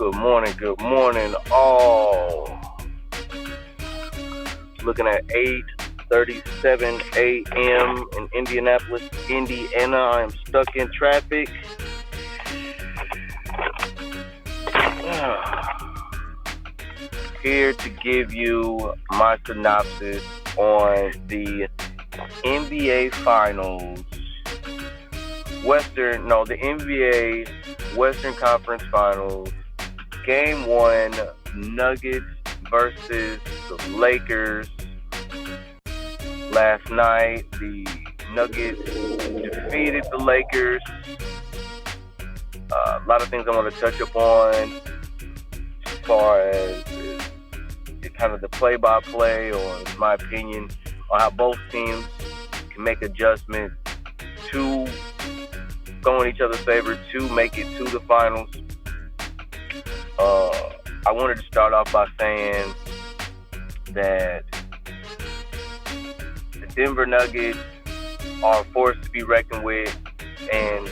Good morning, all. Looking at 8:37 a.m. in Indianapolis, Indiana. I am stuck in traffic. Here to give you my synopsis on the NBA Finals. The NBA Western Conference Finals. Game 1, Nuggets versus the Lakers. Last night, the Nuggets defeated the Lakers. A lot of things I want to touch upon as far as kind of the play-by-play, or in my opinion, on how both teams can make adjustments to go in each other's favor to make it to the finals. I wanted to start off by saying that the Denver Nuggets are a force to be reckoned with, and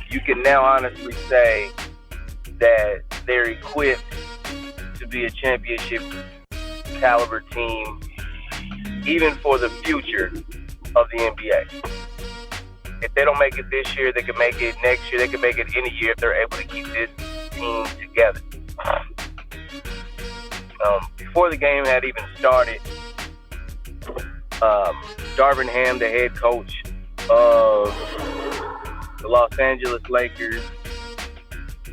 you can now honestly say that they're equipped to be a championship caliber team, even for the future of the NBA. If they don't make it this year, they can make it next year. They can make it any year if they're able to keep this team together. Before the game had even started, Darvin Ham, the head coach of the Los Angeles Lakers,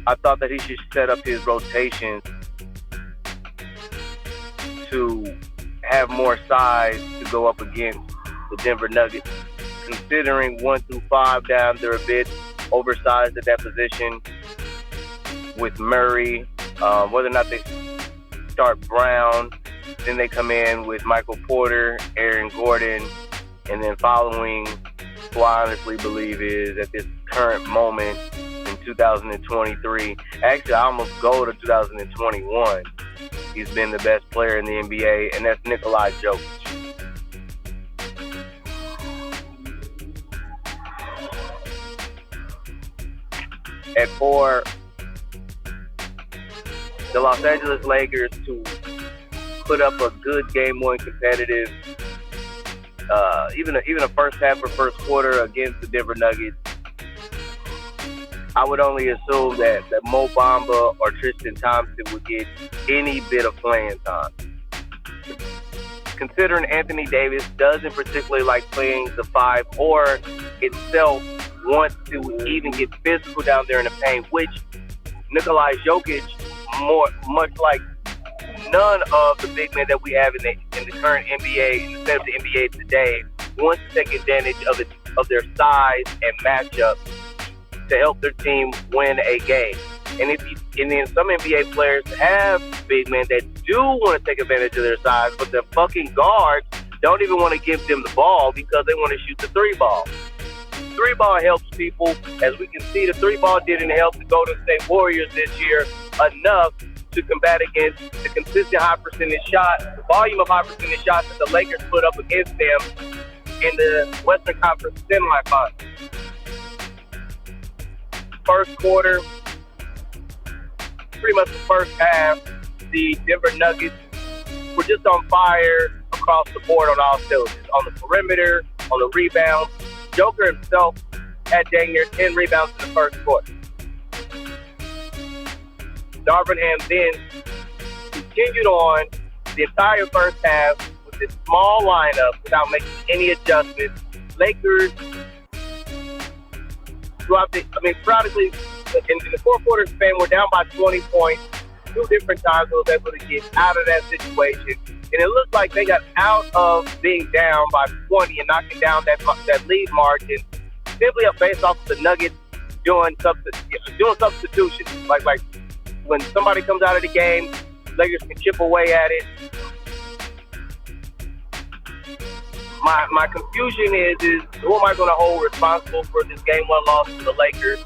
I thought that he should set up his rotations to have more size to go up against the Denver Nuggets. Considering 1 through 5 down, they're a bit oversized at that position with Murray. Whether or not they start Brown, then they come in with Michael Porter, Aaron Gordon, and then following who I honestly believe is at this current moment in 2023. Actually, I almost go to 2021. He's been the best player in the NBA, and that's Nikola Jokic. And for the Los Angeles Lakers to put up a good game 1 competitive, even a first half or first quarter against the Denver Nuggets, I would only assume that Mo Bamba or Tristan Thompson would get any bit of playing time. Considering Anthony Davis doesn't particularly like playing the 5 or itself wants to even get physical down there in the paint, which Nikola Jokic, much like none of the big men that we have in the current NBA, in the state of the NBA today, wants to take advantage of their size and matchup to help their team win a game. And then some NBA players have big men that do want to take advantage of their size, but the fucking guards don't even want to give them the ball because they want to shoot the 3-ball. 3-ball helps people. As we can see, the 3-ball didn't help the Golden State Warriors this year enough to combat against the consistent high percentage shot, the volume of high percentage shots that the Lakers put up against them in the Western Conference semifinals. First quarter, pretty much the first half, the Denver Nuggets were just on fire across the board on all cylinders. On the perimeter, on the rebounds. Joker himself had dang near 10 rebounds in the first quarter. Darvin Ham then continued on the entire first half with this small lineup without making any adjustments. Lakers, sporadically, in the 4-quarter span, we're down by 20 points. 2 different times we was able to get out of that situation. And it looked like they got out of being down by 20 and knocking down that lead margin simply based off of the Nuggets doing substitutions. Like when somebody comes out of the game, Lakers can chip away at it. My confusion is who am I going to hold responsible for this game 1 loss to the Lakers?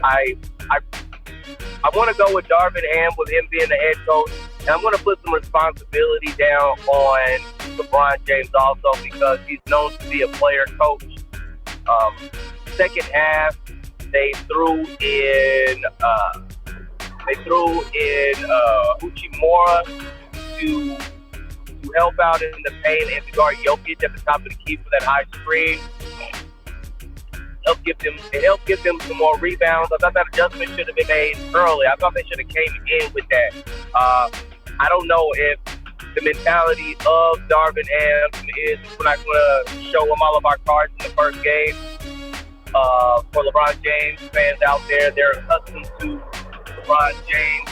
I want to go with Darvin Ham, with him being the head coach, and I'm going to put some responsibility down on LeBron James also because he's known to be a player coach. Second half, they threw in They threw in Uchimura to help out in the paint and to guard Jokic at the top of the key for that high screen. It helped give them some more rebounds. I thought that adjustment should have been made early. I thought they should have came in with that. I don't know if the mentality of Darvin Ham is we're not going to show him all of our cards in the first game. For LeBron James fans out there, they're accustomed to LeBron James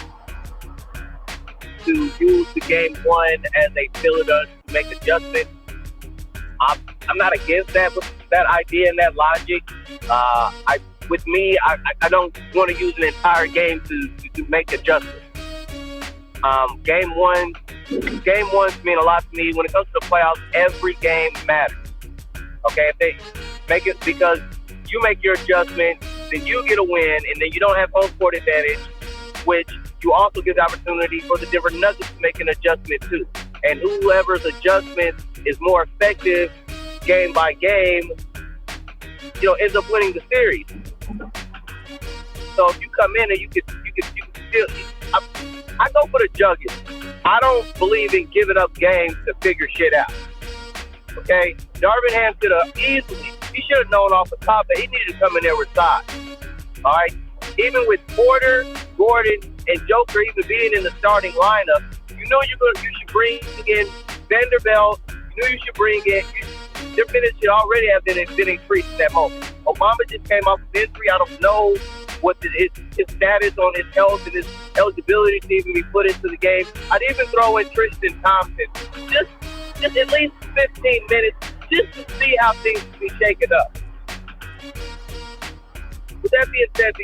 to use the game one as a filler to make adjustments. I'm not against that idea and that logic. I don't want to use an entire game to make adjustments. Game ones mean a lot to me. When it comes to the playoffs, every game matters. Okay, if they make it, because you make your adjustment, then you get a win, and then you don't have home court advantage, which you also give the opportunity for the Denver Nuggets to make an adjustment too. And whoever's adjustment is more effective game by game, ends up winning the series. So if you come in and you can still, I go for the juggling. I don't believe in giving up games to figure shit out. Okay, Darvin Ham should have known off the top that he needed to come in there with size. All right, even with Porter, Gordon, and Joker even being in the starting lineup, you should bring in Vanderbilt. You knew you should bring in. Their minutes should already have been increased at that moment. Obama just came off the injury. I don't know what his status on his health and his eligibility to even be put into the game. I'd even throw in Tristan Thompson. Just at least 15 minutes just to see how things can be shaken up. With that being said,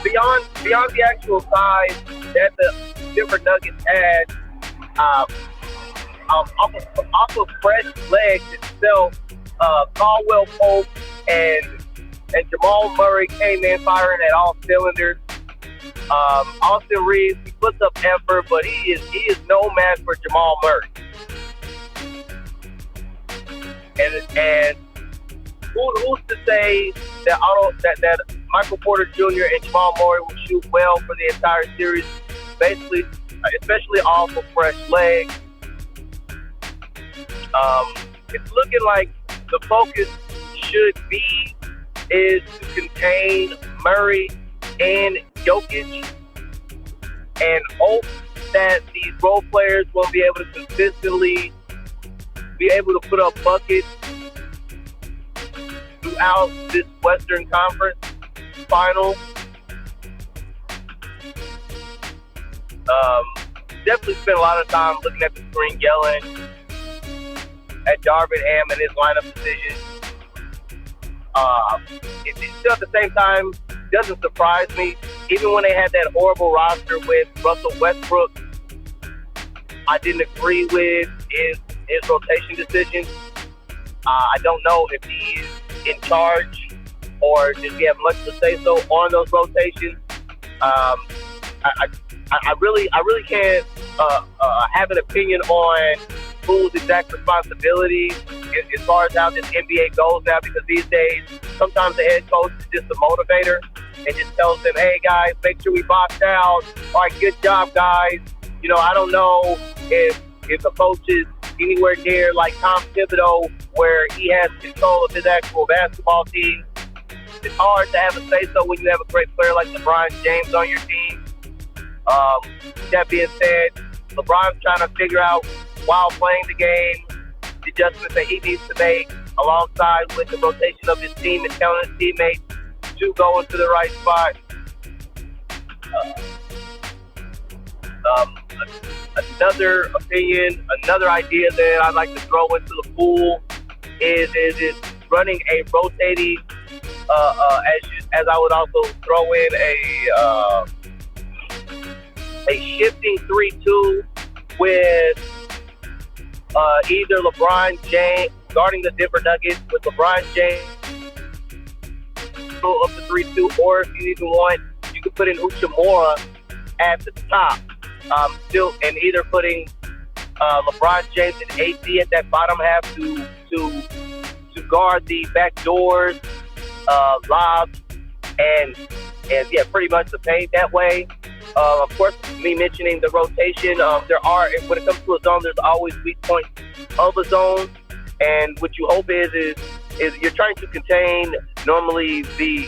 beyond the actual size that the Denver Nuggets had, off of fresh legs itself, Caldwell Pope and Jamal Murray came in firing at all cylinders. Austin Reeves, he puts up effort, but he is no match for Jamal Murray. And who's to say that Michael Porter Jr. and Jamal Murray will shoot well for the entire series, basically, especially off of fresh legs. It's looking like the focus should be is to contain Murray and Jokic and hope that these role players will be able to consistently be able to put up buckets throughout this Western Conference final. Definitely spent a lot of time looking at the screen, yelling at Darvin Ham and his lineup decisions. It still at the same time doesn't surprise me. Even when they had that horrible roster with Russell Westbrook, I didn't agree with his rotation decisions. I don't know if he's in charge or does he have much to say so on those rotations. I really can't have an opinion on whose exact responsibility as far as how this NBA goes now, because these days sometimes the head coach is just a motivator and just tells them, hey guys, make sure we box out. All right, good job guys. I don't know if the coach is anywhere near like Tom Thibodeau, where he has control of his actual basketball team. It's hard to have a say-so when you have a great player like LeBron James on your team. That being said, LeBron's trying to figure out while playing the game the adjustments that he needs to make alongside with the rotation of his team and telling his teammates to go into the right spot. Another opinion, another idea that I'd like to throw into the pool is running a rotating, as I would also throw in a shifting 3-2 with either LeBron James guarding the Denver Nuggets with LeBron James of the 3-2, or if you even want, you could put in Uchimura at the top. Still, and either putting LeBron James and AD at that bottom half to guard the back doors, lobs, and pretty much the paint that way. Of course, me mentioning the rotation, there are, when it comes to a zone, there's always weak points of a zone. And what you hope is you're trying to contain normally the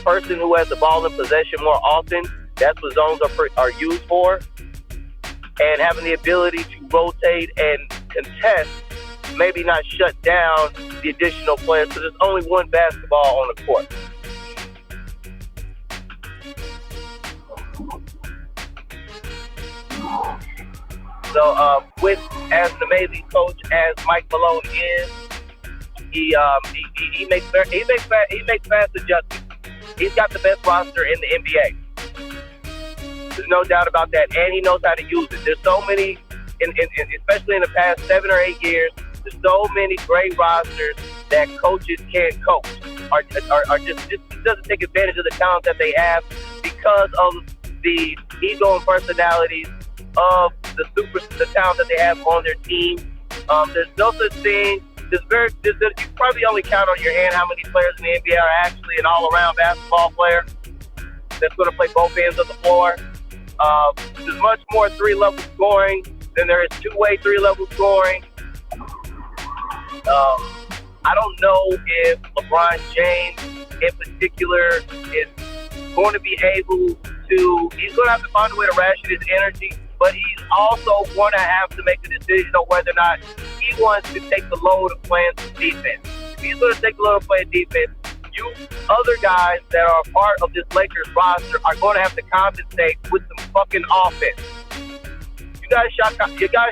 person who has the ball in possession more often. That's what zones are used for. And having the ability to rotate and contest, maybe not shut down the additional players. So there's only one basketball on the court. So, with as an amazing coach as Mike Malone is, he makes fast adjustments. He's got the best roster in the NBA. There's no doubt about that, and he knows how to use it. There's so many, especially in the past 7 or 8 years, there's so many great rosters that coaches can't coach, or just doesn't take advantage of the talent that they have because of the ego and personalities of the talent that they have on their team. There's no such thing. You probably only count on your hand how many players in the NBA are actually an all-around basketball player that's going to play both ends of the floor. There's much more three-level scoring than there is two-way three-level scoring. I don't know if LeBron James in particular is going to be able to, he's going to have to find a way to ration his energy, but he's also going to have to make a decision on whether or not he wants to take the load of playing some defense. If he's going to take the load of playing defense, you other guys that are part of this Lakers roster are going to have to compensate with some fucking offense. You guys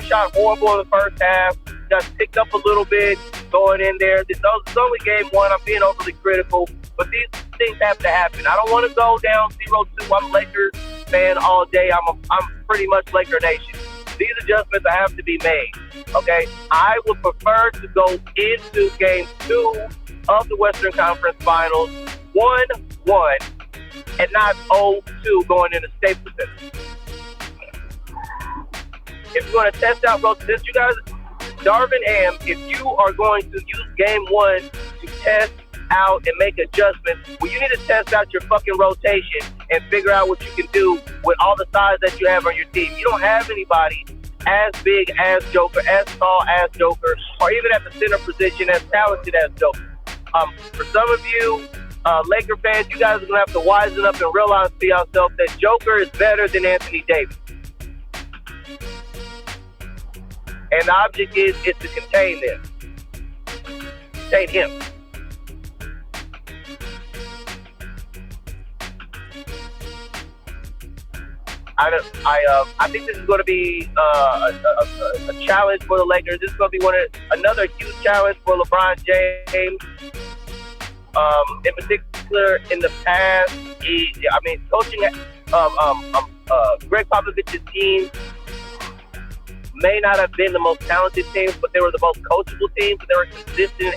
shot horrible in the first half. You guys picked up a little bit going in there. It's only game one. I'm being overly critical, but these things have to happen. I don't want to go down 0-2. I'm a Lakers fan all day. I'm pretty much Laker Nation. These adjustments have to be made. Okay, I would prefer to go into game 2 of the Western Conference Finals 1-1 and not 0-2 going into Staples Center. If you're going to test out rotations, you guys, Darvin Ham, if you are going to use game 1 to test out and make adjustments, well, you need to test out your fucking rotation and figure out what you can do with all the size that you have on your team. You don't have anybody as big as Joker, as tall as Joker, or even at the center position as talented as Joker. For some of you Laker fans, you guys are going to have to wisen up and realize to yourself that Joker is better than Anthony Davis. And the object is to contain them. Contain him. I think this is going to be a challenge for the Lakers. This is going to be another huge challenge for LeBron James. In particular, in the past, coaching Greg Popovich's team may not have been the most talented teams, but they were the most coachable teams. They were consistent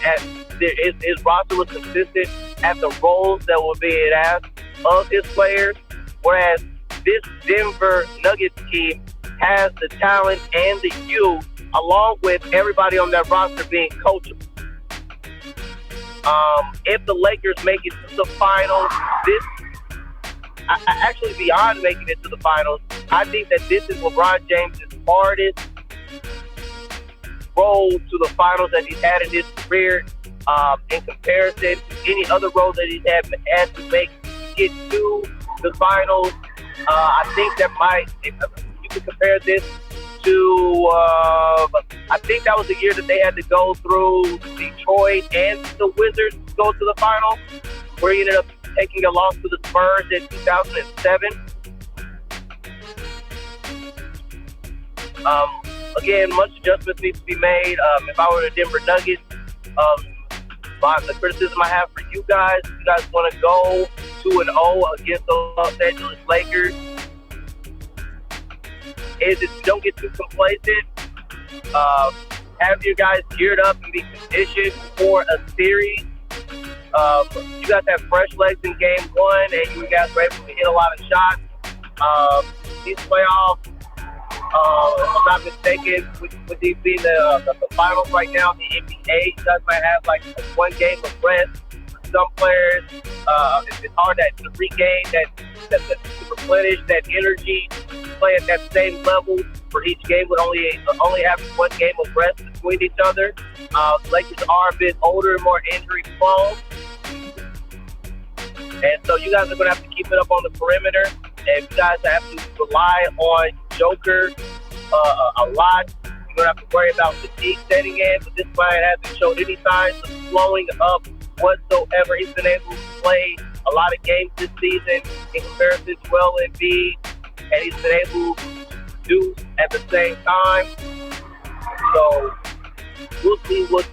his roster was consistent at the roles that were being asked of his players, whereas this Denver Nuggets team has the talent and the youth, along with everybody on that roster being coachable. If the Lakers make it to the finals, actually beyond making it to the finals, I think that this is LeBron James' hardest road to the finals that he's had in his career, in comparison to any other road that he's had to get to the finals. I think that you can compare this to, I think that was the year that they had to go through Detroit and the Wizards to go to the final, where he ended up taking a loss to the Spurs in 2007. Again, much adjustments need to be made. If I were the Denver Nuggets, the criticism I have for you guys want to go 2-0 against the Los Angeles Lakers, is if you don't get too complacent, have your guys geared up and be conditioned for a series. You guys have fresh legs in game 1, and you guys were able to hit a lot of shots. These playoffs, if I'm not mistaken, with these being the finals right now in the NBA, you guys might have like one game of rest. some players, it's hard to regain to replenish that energy, play at that same level. For each game would only have one game of rest between each other. Lakers are a bit older and more injury prone. And so you guys are going to have to keep it up on the perimeter. And you guys have to rely on Joker a lot. You're going to have to worry about fatigue setting in. But this man hasn't showed any signs of slowing up whatsoever. He's been able to play a lot of games this season in comparison to Joel Embiid. And he's been able to do at the same time. So we'll see what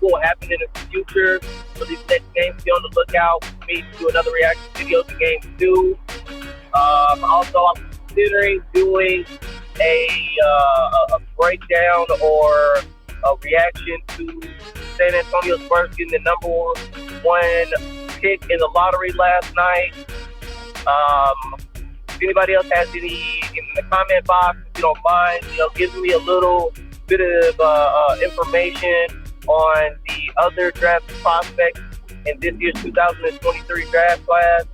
will happen in the future for these next games. Be on the lookout for me to do another reaction video to game 2. Also, I'm considering doing a breakdown or a reaction to San Antonio Spurs getting the number 1 pick in the lottery last night. If anybody else has any in the comment box, if you don't mind, giving me a little bit of information on the other draft prospects in this year's 2023 draft class.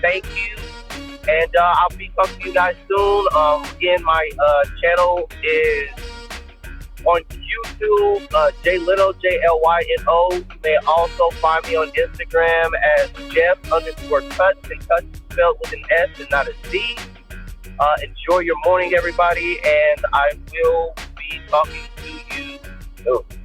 Thank you, and I'll be talking to you guys soon. Again, my channel is on YouTube, JLyno, JLYNO. You may also find me on Instagram as Jeff_Cuts, and Cuts is spelled with an S and not a Z. Enjoy your morning, everybody, and I will be talking to you soon.